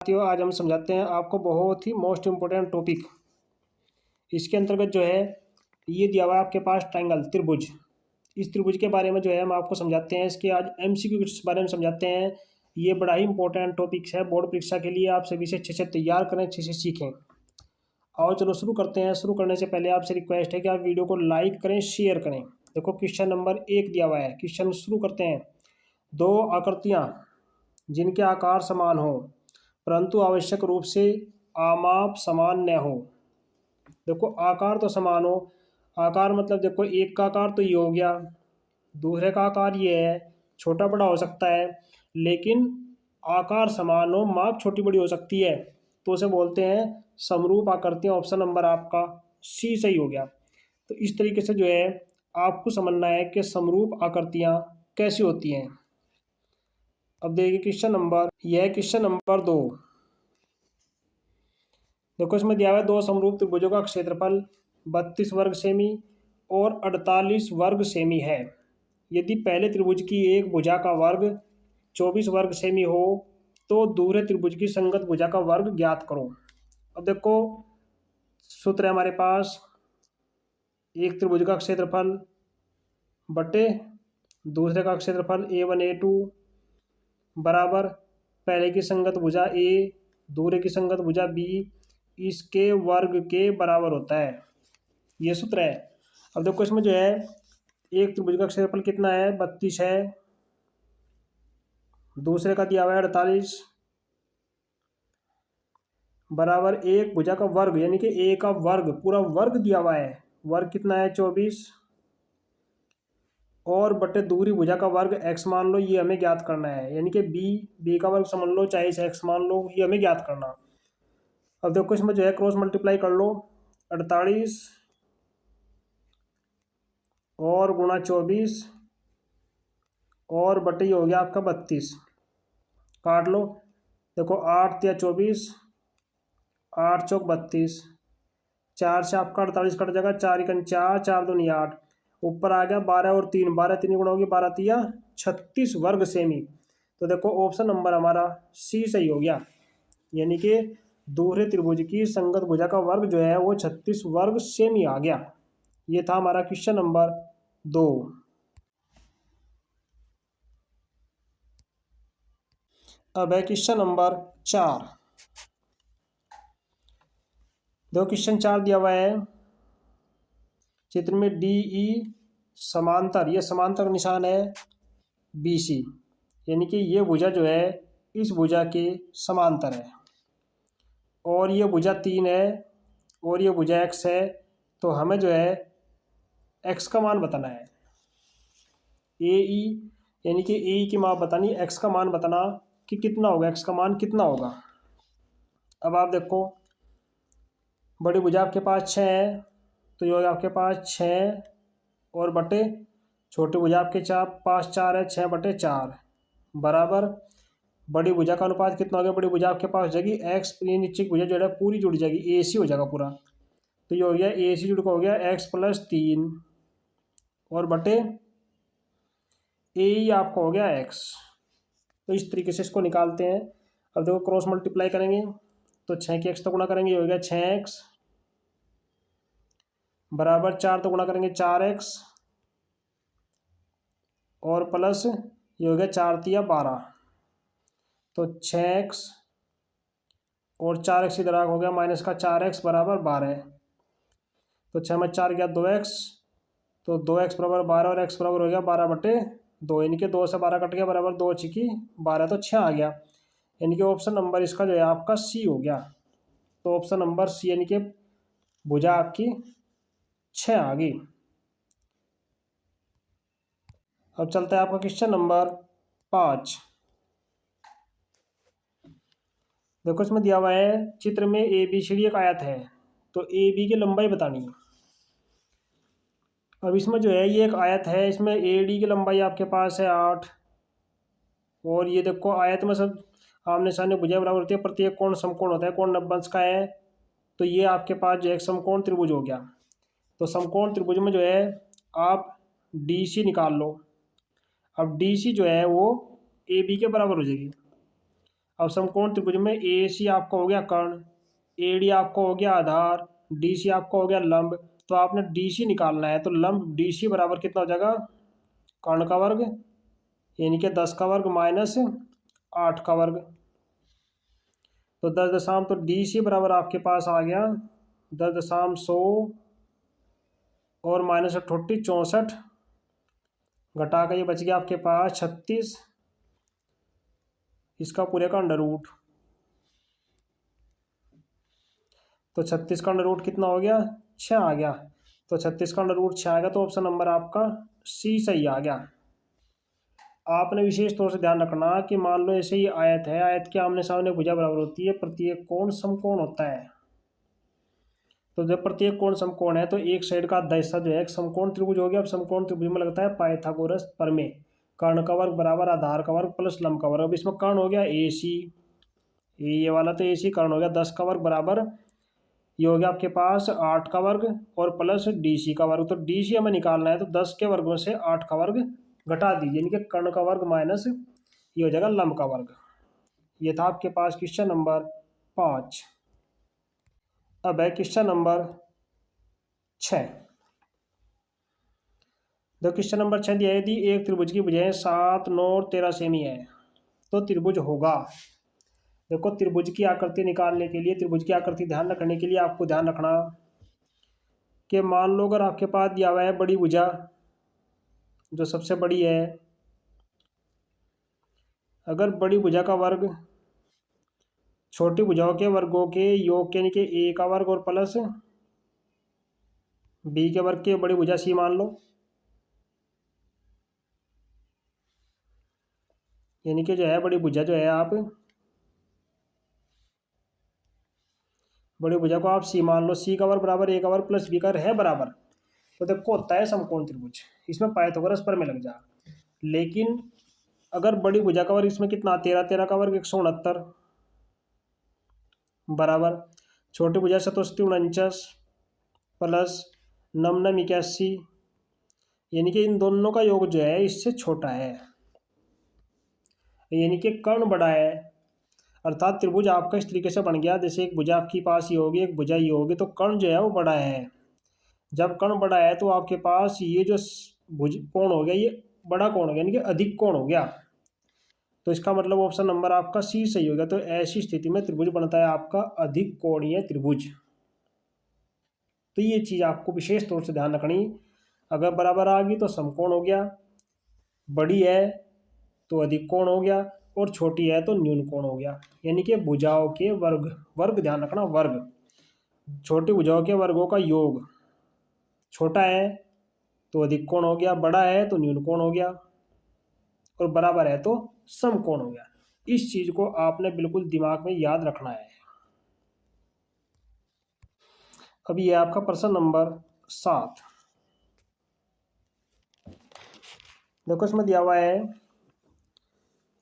साथियों, आज हम समझाते हैं आपको बहुत ही मोस्ट इम्पोर्टेंट टॉपिक। इसके अंतर्गत जो है ये दिया हुआ है आपके पास ट्रायंगल त्रिभुज। इस त्रिभुज के बारे में जो है हम आपको समझाते हैं। इसके आज एमसीक्यू के बारे में समझाते हैं। ये बड़ा ही इंपॉर्टेंट टॉपिक है बोर्ड परीक्षा के लिए। आप सभी से अच्छे से तैयार करें, अच्छे से सीखें। और चलो शुरू करते हैं। शुरू करने से पहले आपसे रिक्वेस्ट है कि आप वीडियो को लाइक करें, शेयर करें। देखो क्वेश्चन नंबर 1 दिया हुआ है। क्वेश्चन शुरू करते हैं। दो आकृतियाँ जिनके आकार समान हो परंतु आवश्यक रूप से आमाप समान न हो। देखो आकार तो समान हो। आकार मतलब देखो एक का आकार तो ये हो गया, दूसरे का आकार ये है। छोटा बड़ा हो सकता है, लेकिन आकार समान हो, माप छोटी बड़ी हो सकती है, तो उसे बोलते हैं समरूप आकृतियाँ। ऑप्शन नंबर आपका सी सही हो गया। तो इस तरीके से जो है आपको समझना है कि समरूप आकृतियाँ कैसी होती हैं। अब देखिए क्वेश्चन नंबर, यह क्वेश्चन नंबर 2। देखो इसमें दिया हुआ है दो समरूप त्रिभुजों का क्षेत्रफल 32 वर्ग सेमी और 48 वर्ग सेमी है। यदि पहले त्रिभुज की एक भुजा का वर्ग 24 वर्ग सेमी हो तो दूसरे त्रिभुज की संगत भुजा का वर्ग ज्ञात करो। अब देखो सूत्र है हमारे पास, एक त्रिभुज का क्षेत्रफल बटे दूसरे का क्षेत्रफल A1 A2 बराबर पहले की संगत भुजा A दूसरे की संगत भुजा B इसके वर्ग के बराबर होता है। ये सूत्र है। अब देखो इसमें जो है एक त्रिभुज का क्षेत्रफल कितना है, 32 है। दूसरे का दिया हुआ है 48 बराबर एक भुजा का वर्ग यानी कि ए का वर्ग, पूरा वर्ग दिया हुआ है। वर्ग कितना है 24 और बटे दूसरी भुजा का वर्ग x मान लो, ये हमें ज्ञात करना है। यानी कि बी का वर्ग समझ लो, चाहे इसे x मान लो, ये हमें ज्ञात करना। अब देखो इसमें जो है क्रॉस मल्टीप्लाई कर लो, 48 और गुणा 24 और बटे ये हो गया आपका 32। काट लो। देखो 8 या 24, 8 चौक 32, 4 से आपका 48 कट जाएगा, 4 1 4, 4 2 8, ऊपर आ गया 12 और 3, 12 3 गुणा होगी 12 तिया 36 वर्ग सेमी। तो देखो ऑप्शन नंबर हमारा सी सही हो गया। यानी कि दूसरे त्रिभुज की संगत भुजा का वर्ग जो है वो 36 वर्ग सेमी आ गया। ये था हमारा क्वेश्चन नंबर 2। अब है क्वेश्चन नंबर 4। दो क्वेश्चन 4 दिया हुआ है। चित्र में डी ई समांतर, ये समांतर निशान है BC, यानी कि ये भुजा जो है इस भुजा के समांतर है और ये भुजा 3 है और ये भुजा x है। तो हमें जो है x का मान बताना है। AE यानी कि AE की माप बतानी, x का मान बताना कि कितना होगा, x का मान कितना होगा। अब आप देखो बड़ी भुजा आपके पास 6 है, तो ये होगा आपके पास 6 और बटे छोटी भुजा आपके पास 4 है, 6 बटे 4 बराबर बड़ी भुजा का अनुपात कितना हो गया। बड़ी भुजा आपके पास हो जाएगी x, ये नीचे की भुजा जो है पूरी जुड़ जाएगी, AC हो जाएगा पूरा। तो ये हो गया AC जुड़ का हो गया x+3 और बटे AE आपका हो गया x। तो इस तरीके से इसको निकालते हैं। अब देखो क्रॉस मल्टीप्लाई करेंगे तो 6 की x तो गुणा करेंगे, ये हो गया 6x बराबर 4 तो गुणा करेंगे 4x और प्लस ये हो गया 4 तिया 12, तो 6x और 4x इधर हो गया माइनस का 4x बराबर 12। तो 6 में 4 गया 2x, तो 2x बराबर 12 और x बराबर हो गया 12/2, यानी कि 2 से 12 कट गया बराबर 2 छिकी 12, तो 6 आ गया। यानी कि ऑप्शन नंबर इसका जो है आपका सी हो गया। तो ऑप्शन नंबर सी यानी कि भुजा आपकी 6 आ गई। अब चलता है आपका क्वेश्चन नंबर 5। देखो इसमें दिया हुआ है चित्र में ABCD एक आयत है, तो AB की लंबाई बतानी है। अब इसमें जो है ये एक आयत है, इसमें AD की लंबाई आपके पास है 8 और ये देखो आयत में सब आमने सामने भुजाएं बराबर होती है, प्रत्येक कोण समकोण होता है, कोण 90 अंश का है। तो ये आपके पास जो है एक समकोण त्रिभुज हो गया। तो समकोण त्रिभुज में जो है आप DC निकाल लो। अब DC जो है वो AB के बराबर हो जाएगी। अब समकोण त्रिभुज में ए सी आपका हो गया कर्ण, ए डी आपका हो गया आधार, डी सी आपका हो गया लंब। तो आपने डी सी निकालना है, तो लंब डी सी बराबर कितना हो जाएगा, कर्ण का वर्ग यानी कि 10 का वर्ग माइनस 8 का वर्ग। तो 10 तो डी सी बराबर आपके पास आ गया 10,100 और माइनस 68 64, घटा कर ये बच गया आपके पास 36, इसका पूरे का अंडर रूट। तो 36 का अंडर रूट कितना हो गया, 6 आ गया। तो 36 का अंडर रूट 6 आ गया, तो ऑप्शन नंबर आपका सी सही आ गया। आपने विशेष तौर से ध्यान रखना कि मान लो ऐसे ही आयत है, आयत के आमने सामने भुजा बराबर होती है, प्रत्येक कोण समकोण होता है। तो जब प्रत्येक कोण समकोण है तो एक साइड का आधा हिस्सा जो है एक समकोण त्रिभुज हो गया। अब समकोण त्रिभुज में लगता है पाइथागोरस प्रमेय, कर्ण का वर्ग बराबर आधार का वर्ग प्लस लंब का वर्ग। अब इसमें कर्ण हो गया ए सी, ये वाला तो ए सी कर्ण हो गया 10 का वर्ग बराबर ये हो गया आपके पास 8 का वर्ग और प्लस डी सी का वर्ग। तो डी सी हमें निकालना है, तो 10 के वर्ग में से 8 का वर्ग घटा दीजिए, यानी कि कर्ण का वर्ग माइनस ये हो जाएगा लंब का वर्ग। ये था आपके पास क्वेश्चन नंबर 5। अब है क्वेश्चन नंबर 6। तो क्वेश्चन नंबर 6 दिया है, यदि एक त्रिभुज की भुजाएं 7, 9 और 13 सेमी है तो त्रिभुज होगा। देखो त्रिभुज की आकृति निकालने के लिए, त्रिभुज की आकृति ध्यान रखने के लिए आपको ध्यान रखना कि मान लो अगर आपके पास दिया हुआ है बड़ी भुजा जो सबसे बड़ी है, अगर बड़ी भुजा का वर्ग छोटी भुजाओं के वर्गों के योग यानी कि ए का वर्ग और प्लस बी के वर्ग के बड़ी भुजा सी मान लो, यानी कि जो है बड़ी भुजा जो है आप बड़ी भुजा को आप सी मान लो, सी का वर्ग बराबर ए का वर्ग प्लस बी का वर्ग है बराबर। तो देखो होता है समकोण त्रिभुज, इसमें पाइथागोरस प्रमेय लग जा। लेकिन अगर बड़ी भुजा का वर्ग इसमें कितना 13, 13 का वर्ग 169 बराबर छोटी भुजा 67, 49 प्लस 9, 81, यानी कि इन दोनों का योग जो है इससे छोटा है, यानी कि कर्ण बड़ा है। अर्थात त्रिभुज आपका इस तरीके से बन गया, जैसे एक भुजा आपके पास ये होगी, एक भुजा ये होगी, तो कर्ण जो है वो बड़ा है। जब कर्ण बड़ा है तो आपके पास ये जो भुज कोण हो गया ये बड़ा कोण हो गया, यानी कि अधिक कोण हो गया। तो इसका मतलब ऑप्शन नंबर आपका सी सही हो गया। तो ऐसी स्थिति में त्रिभुज बनता है आपका अधिक कोणीय त्रिभुज। तो ये चीज आपको विशेष तौर से ध्यान रखनी, अगर बराबर आ गई तो समकोण हो गया, बड़ी है तो अधिक कोण हो गया, और छोटी है तो न्यून कोण हो गया। यानी कि भुजाओं के वर्ग, वर्ग ध्यान रखना वर्ग, छोटी भुजाओं के वर्गों का योग छोटा है तो अधिक कोण हो गया, बड़ा है तो न्यून कोण हो गया, और बराबर है तो समकोण हो गया। इस चीज को आपने बिल्कुल दिमाग में याद रखना है। अब ये आपका प्रश्न नंबर 7। देखो इसमें दिया हुआ है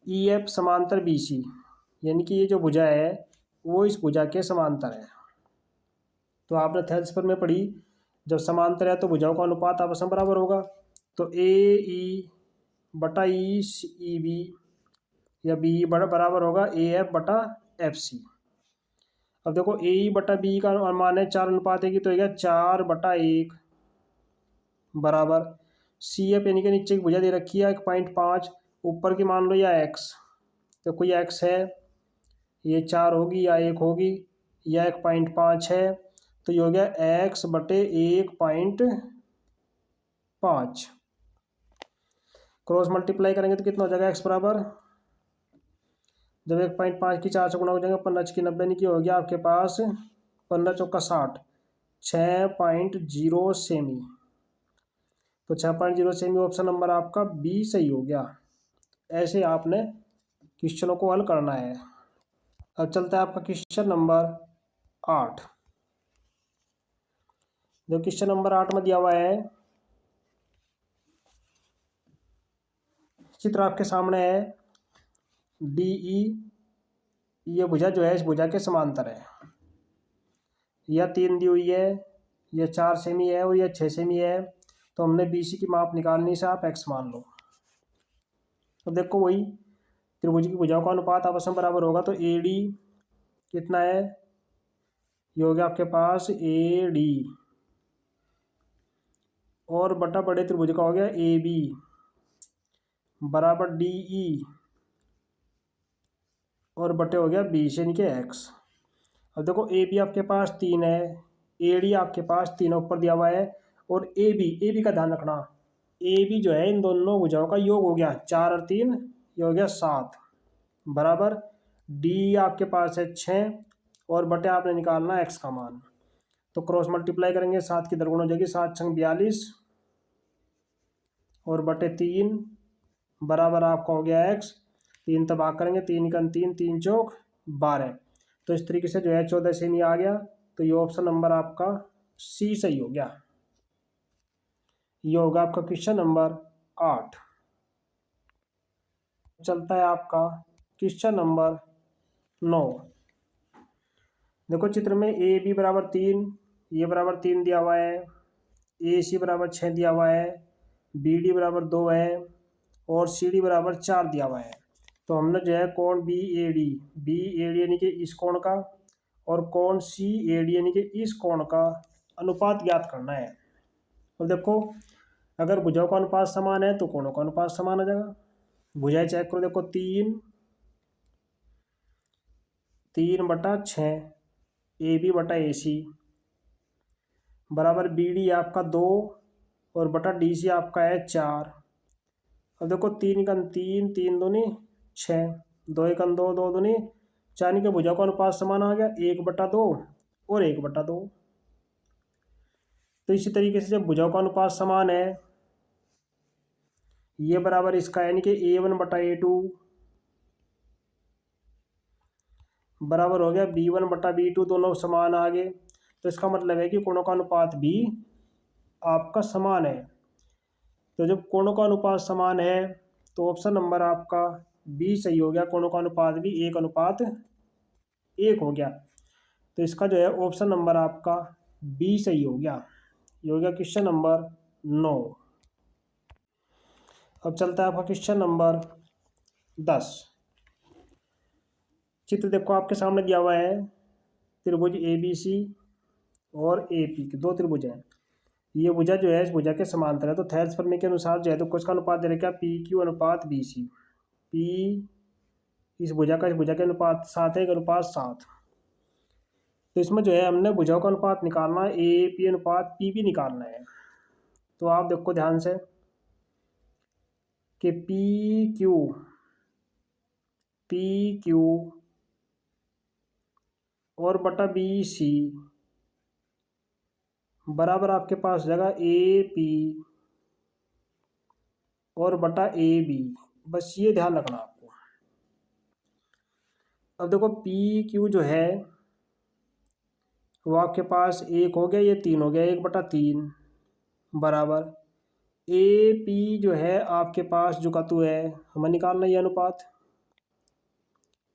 ई एफ समांतर बी सी, यानी कि ये जो भुजा है वो इस भुजा के समांतर है। तो आपने थेल्स में पढ़ी, जब समांतर है तो भुजाओं का अनुपात आपस में बराबर होगा। तो ए ई बटा ई ई बी या बी बराबर होगा ए एफ बटा एफ सी। अब देखो ए ई बटा बी का अनुमान है 4:1 की, तो हो गया 4/1 बराबर सी एफ, यानी कि नीचे की भुजा दे रखी है 1.5, ऊपर की मान लो या एक्स, तो कोई एक्स है, ये 4 होगी या 1 होगी या 1.5 है, तो ये हो गया एक्स बटे 1.5। क्रॉस मल्टीप्लाई करेंगे तो कितना हो जाएगा एक्स बराबर, जब 1.5 की 4 से गुणा हो जाएंगे 15 की 90, की हो गया आपके पास 15 चौका 60, 6.0 सेमी। तो 6.0 सेमी ऑप्शन नंबर आपका बी सही हो गया। ऐसे आपने क्वेश्चनों को हल करना है। अब चलता है आपका क्वेश्चन नंबर 8। जो क्वेश्चन नंबर 8 में दिया हुआ है, चित्र आपके सामने है, डी ई ये भुजा जो है इस भुजा के समांतर है, यह 3 दी हुई है, यह 4 सेमी है और यह 6 सेमी है। तो हमने बी सी की माप निकालनी से आप एक्स मान लो। तो देखो वही त्रिभुज की भुजाओं का अनुपात आपस में बराबर होगा, तो ए डी कितना है, ये हो गया आपके पास ए डी, और बटा बड़े त्रिभुज का हो गया ए बी बराबर डी ई, और बटे हो गया बी से यानी एक्स। अब देखो ए बी आपके पास 3 है, ए डी आपके पास 3 ऊपर दिया हुआ है, और ए बी का ध्यान रखना, ए बी जो है इन दोनों भुजाओं का योग हो गया 4 और 3, ये हो गया 7 बराबर डी आपके पास है 6, और बटे आपने निकालना एक्स का मान, तो क्रॉस मल्टीप्लाई करेंगे 7 की दरगुण हो जाएगी, 7 छंग 42 और बटे 3 बराबर आपका हो गया एक्स, 3 तबाह करेंगे, 3 का 3, 3 चौक 12, तो इस तरीके से जो है 14 से नहीं आ गया, तो ये ऑप्शन नंबर आपका सी सही हो गया। ये होगा आपका क्वेश्चन नंबर 8। चलता है आपका क्वेश्चन नंबर 9। देखो चित्र में ए बी बराबर 3, ये बराबर 3 दिया हुआ है, ए सी बराबर 6 दिया हुआ है, बी डी बराबर 2 है, और सी डी बराबर 4 दिया हुआ है। तो हमने जो है कोण बी ए डी यानी कि इस कोण का, और कोण सी ए डी यानी कि इस कोण का अनुपात ज्ञात करना है। तो देखो अगर भुजाओं का अनुपात समान है तो कोणों का अनुपात समान आ जाएगा। भुजाएं चेक करो, देखो 3/6 ए बी बटा ए सी बराबर बी डी आपका 2, और बटा डी सी आपका है 4। अब देखो 3 का 3, 3 दूनी 6, 2 एक 2, 2 दूनी 4 के भुजाओं का अनुपात समान आ गया 1/2 और 1/2। तो इसी तरीके से जब भुजाओं का अनुपात समान है, ये बराबर इसका यानी कि A1/A2 बराबर हो गया B1/B2, दोनों समान आ गए, तो इसका मतलब है कि कोणों का अनुपात भी आपका समान है। तो जब कोणों का अनुपात समान है तो ऑप्शन नंबर आपका बी सही हो गया, कोणों का अनुपात भी 1:1 हो गया, तो इसका जो है ऑप्शन नंबर आपका बी सही हो गया। ये हो गया क्वेश्चन नंबर 9। अब चलता है आपका क्वेश्चन नंबर 10। चित्र देखो आपके सामने दिया हुआ है, त्रिभुज ए बी सी और ए पी के 2 त्रिभुज हैं। ये भुजा जो है इस भुजा के समांतर है, तो थेल्स प्रमेय के अनुसार जो है तो किसका अनुपात दे रखा है, पी क्यू अनुपात बी सी। पी इस भुजा का इस भुजा के अनुपात 7 है, 1:7। तो इसमें जो है हमने भुजाओं का अनुपात निकालना है, ए पी अनुपात पी भी निकालना है। तो आप देखो ध्यान से कि पी क्यू और बटा बी सी बराबर आपके पास जगह ए पी और बटा ए बी, बस ये ध्यान रखना आपको। अब देखो पी क्यू जो है वो आपके पास 1 हो गया, ये 3 हो गया, 1/3 बराबर ए पी जो है आपके पास जो कतु है हमें निकालना ये अनुपात,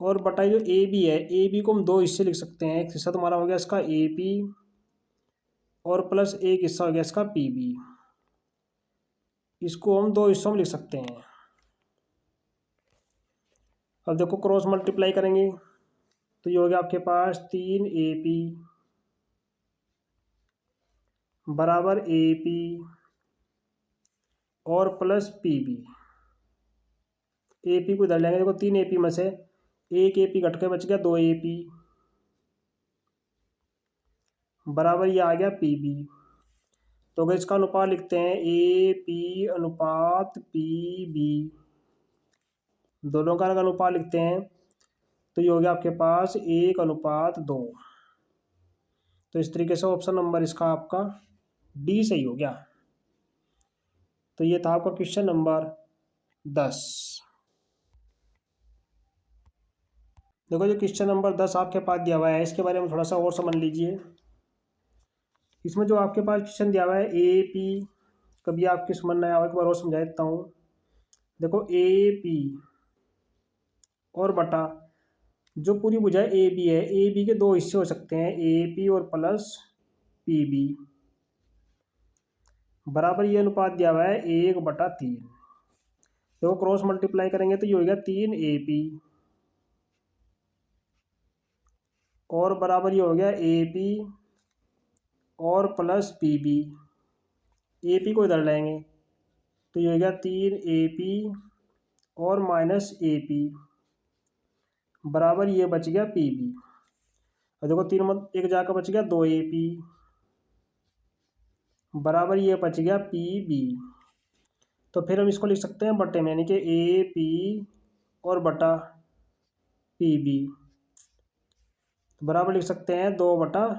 और बटा जो ए बी है, ए बी को हम 2 हिस्से लिख सकते हैं, एक हिस्सा तुम्हारा हो गया इसका ए पी और प्लस एक हिस्सा हो गया इसका पी बी। इसको हम 2 हिस्सों में लिख सकते हैं। अब देखो क्रॉस मल्टीप्लाई करेंगे तो ये हो गया आपके पास 3 ए पी बराबर ए पी और plus P B. A P को इधर लेंगे, देखो 3 ए पी में से एक ए पी घट के बच गया 2 ए पी बराबर ये आ गया पी बी। तो अगर इसका अनुपात लिखते हैं ए पी अनुपात पी बी, दोनों का अगर अनुपात लिखते हैं तो ये हो गया आपके पास 1:2। तो इस तरीके से ऑप्शन नंबर इसका आपका डी सही हो गया। तो ये था आपका क्वेश्चन नंबर 10। देखो जो क्वेश्चन नंबर 10 आपके पास दिया हुआ है इसके बारे में थोड़ा सा और समझ लीजिए। इसमें जो आपके पास क्वेश्चन दिया हुआ है ए पी, कभी आपकी समझ में आया एक बार और समझा देता हूँ। देखो ए पी और बटा जो पूरी भुजा ए बी है, ए बी के 2 हिस्से हो सकते हैं, ए पी और प्लस पी बी बराबर ये अनुपात दिया हुआ है 1/3। देखो क्रॉस मल्टीप्लाई करेंगे तो ये हो गया 3AP और बराबर ये हो गया AP और प्लस PB। AP को इधर लाएंगे तो ये हो गया 3AP और माइनस AP बराबर ये बच गया PB। और देखो तीन मत एक जाकर बच गया 2AP बराबर ये बच गया PB। तो फिर हम इसको लिख सकते हैं बट्टे में, यानी कि AP और बटा PB बराबर लिख सकते हैं 2/,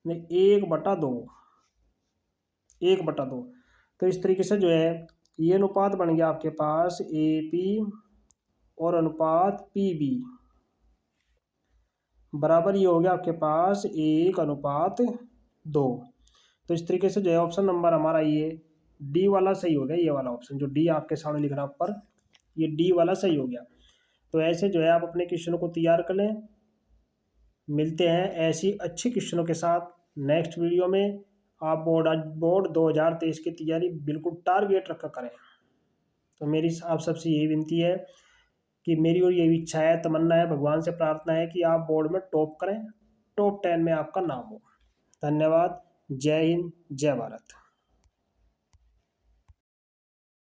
नहीं 1/2, 1/2। तो इस तरीके से जो है ये अनुपात बन गया आपके पास AP और अनुपात PB बराबर ये हो गया आपके पास 1/2। तो इस तरीके से जो है ऑप्शन नंबर हमारा ये डी वाला सही हो गया। ये वाला ऑप्शन जो डी आपके सामने लिख रहा है ऊपर, ये डी वाला सही हो गया। तो ऐसे जो है आप अपने क्वेश्चनों को तैयार कर लें। मिलते हैं ऐसी अच्छी क्वेश्चनों के साथ नेक्स्ट वीडियो में। आप बोर्ड 2023 की तैयारी बिल्कुल टारगेट रखकर करें। तो मेरी आप सबसे यही विनती है कि मेरी और यही इच्छा है, तमन्ना है, भगवान से प्रार्थना है कि आप बोर्ड में टॉप करें, टॉप 10 में आपका नाम हो। धन्यवाद। जय हिंद, जय भारत।